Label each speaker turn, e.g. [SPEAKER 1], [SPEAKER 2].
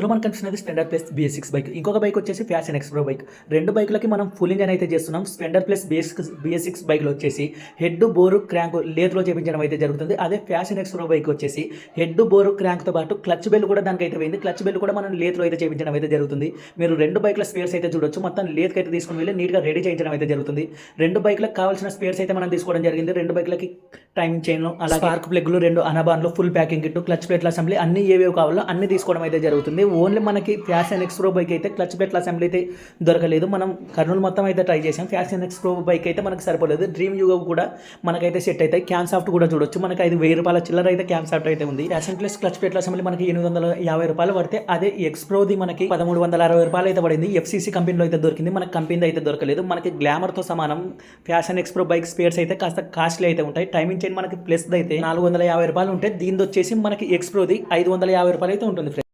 [SPEAKER 1] ఇందులో మనకు కనిపిస్తున్నది స్ప్లెండర్ ప్లస్ BS6 బైక్. ఇంకొక బైక్ వచ్చేసి ఫ్యాషన్ ఎక్స్‌ప్రో బైక్. 2 బైకులకి మనం ఫుల్ ఇంజిన్ అయితే చేస్తున్నాం. స్ప్లెండర్ ప్లస్ BS6 బైక్‌లో వచ్చేసి హెడ్, బోరు, క్రాంక్ లేత్‌లో చేపించడం అయితే జరుగుతుంది. అదే ఫ్యాషన్ ఎక్స్‌ప్రో బైక్ వచ్చేసి హెడ్, బోరు, క్రాంక్‌తో పాటు క్లచ్ బెల్ కూడా దానికైతే పోయింది. క్లచ్ బెల్ కూడా మనం లేత్‌లో అయితే చేపించడం అయితే జరుగుతుంది. మీరు 2 బైకుల స్పేర్స్ అయితే చూడొచ్చు. మొత్తం లేత్‌కి అయితే తీసుకొని వెళ్ళి నీట్‌గా రెడీ చేయించడం అయితే జరుగుతుంది. 2 బైకులకు కావాల్సిన స్పేర్స్ అయితే మనం తీసుకోవడం జరిగింది. 2 బైకులకి టైమింగ్ చైన్‌లు, అలాగే స్పార్క్ ప్లగ్‌లు, 2 అనబాన్లు, ఫుల్ ప్యాకింగ్ కిట్, క్లచ్ ప్లేట్ల అసెంబ్లీ అన్నీ ఏవేవి కావాలో అన్నీ తీసుకోవడం అయితే జరుగుతుంది. ఓన్లీ మనకి ఫ్యాషన్ ఎక్స్‌ప్రో బైక్ అయితే క్లచ్ ప్లేట్ల అసెంబ్లీ అయితే దొరకలేదు. మనం కర్నూలు మొత్తం అయితే ట్రై చేసాం. ఫ్యాషన్ ఎక్స్‌ప్రో బైక్ అయితే మనకు సరిపోలేదు. డ్రీమ్ యూగో కూడా మనకైతే సెట్ అవుతాయి. క్యామ్ సాఫ్ట్ కూడా చూడొచ్చు. మనకి ₹5,000 చిల్లర అయితే క్యామ్ సాఫ్ట్ అయితే ఉంది. ఫ్యాషన్ ప్లస్ క్లచ్ ప్లేట్ల అసెంబ్లీ మనకి ₹850 పడితే అదే ఎక్స్‌ప్రోది మనకి ₹1,360 అయితే పడింది. FCC కంపెనీలో అయితే దొరికింది. మనకి కంపెనీ అయితే దొరకలేదు. మనకి గ్లామర్తో సమానం ఫ్యాషన్ ఎక్స్‌ప్రో బైక్ స్పేర్స్ అయితే కాస్త కాస్ట్లీ అయితే ఉంటాయి. టైమింగ్ చైన్ మనకి ప్లస్ అయితే ₹450 ఉంటే దీనిది వచ్చేసి మనకి ఎక్స్‌ప్రోది ₹550 అయితే ఉంటుంది.